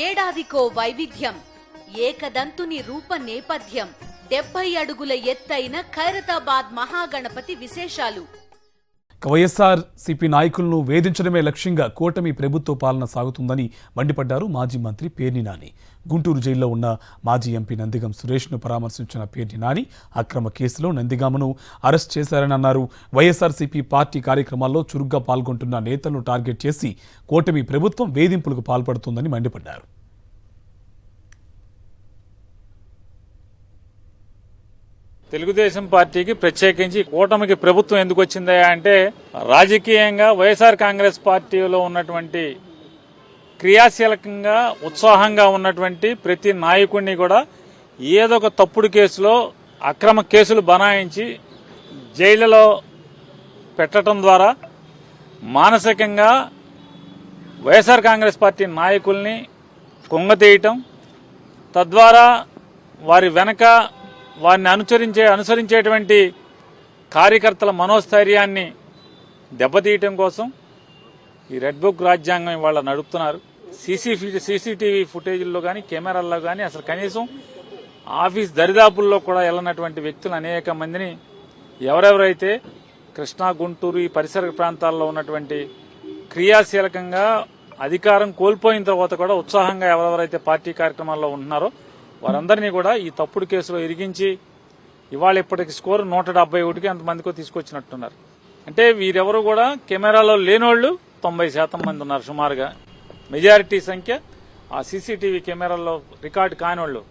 ఏడాదికో వైవిధ్యం, ఏకదంతుని రూప నేపథ్యం, 70 అడుగుల ఎత్తైన ఖైరతాబాద్ మహాగణపతి విశేషాలు. వైఎస్ఆర్ సిపి నాయకులను వేధించడమే లక్ష్యంగా కూటమి ప్రభుత్వ పాలన సాగుతుందని మండిపడ్డారు మాజీ మంత్రి పేర్ని నాని. గుంటూరు జైల్లో ఉన్న మాజీ ఎంపీ నందిగం సురేష్ను పరామర్శించిన పేర్ని నాని అక్రమ కేసులో నందిగామను అరెస్ట్ చేశారని అన్నారు. వైఎస్ఆర్ సిపి పార్టీ కార్యక్రమాల్లో చురుగ్గా పాల్గొంటున్న నేతలను టార్గెట్ చేసి కూటమి ప్రభుత్వం వేధింపులకు పాల్పడుతోందని మండిపడ్డారు. తెలుగుదేశం పార్టీకి ప్రత్యేకించి కూటమికి ప్రభుత్వం ఎందుకు వచ్చిందా అంటే రాజకీయంగా వైఎస్ఆర్ కాంగ్రెస్ పార్టీలో ఉన్నటువంటి క్రియాశీలకంగా ఉత్సాహంగా ఉన్నటువంటి ప్రతి నాయకుడిని కూడా ఏదో ఒక తప్పుడు కేసులో అక్రమ కేసులు బనాయించి జైళ్లలో పెట్టడం ద్వారా మానసికంగా వైఎస్ఆర్ కాంగ్రెస్ పార్టీ నాయకుల్ని కుంగతీయటం, తద్వారా వారి వెనక వారిని అనుసరించేటువంటి కార్యకర్తల మనోస్థైర్యాన్ని దెబ్బతీయటం కోసం ఈ రెడ్ బుక్ రాజ్యాంగం ఇవాళ నడుపుతున్నారు. సీసీటీవీ ఫుటేజీల్లో కానీ కెమెరాల్లో కానీ అసలు కనీసం ఆఫీస్ దరిదాపుల్లో కూడా వెళ్ళనటువంటి వ్యక్తులు అనేక మందిని ఎవరెవరైతే కృష్ణా, గుంటూరు ఈ పరిసర ప్రాంతాల్లో ఉన్నటువంటి క్రియాశీలకంగా అధికారం కోల్పోయిన తర్వాత కూడా ఉత్సాహంగా ఎవరెవరైతే పార్టీ కార్యక్రమాల్లో ఉంటున్నారో వారందరినీ కూడా ఈ తప్పుడు కేసులో ఇరిగించి ఇవాళ ఇప్పటికి స్కోర్ 171కి అంతమందికో తీసుకొచ్చినట్టున్నారు. అంటే వీరెవరు కూడా కెమెరాలో లేనోళ్లు 90% మంది ఉన్నారు సుమారుగా. మెజారిటీ సంఖ్య ఆ సీసీటీవీ కెమెరాల్లో రికార్డు కానివాళ్లు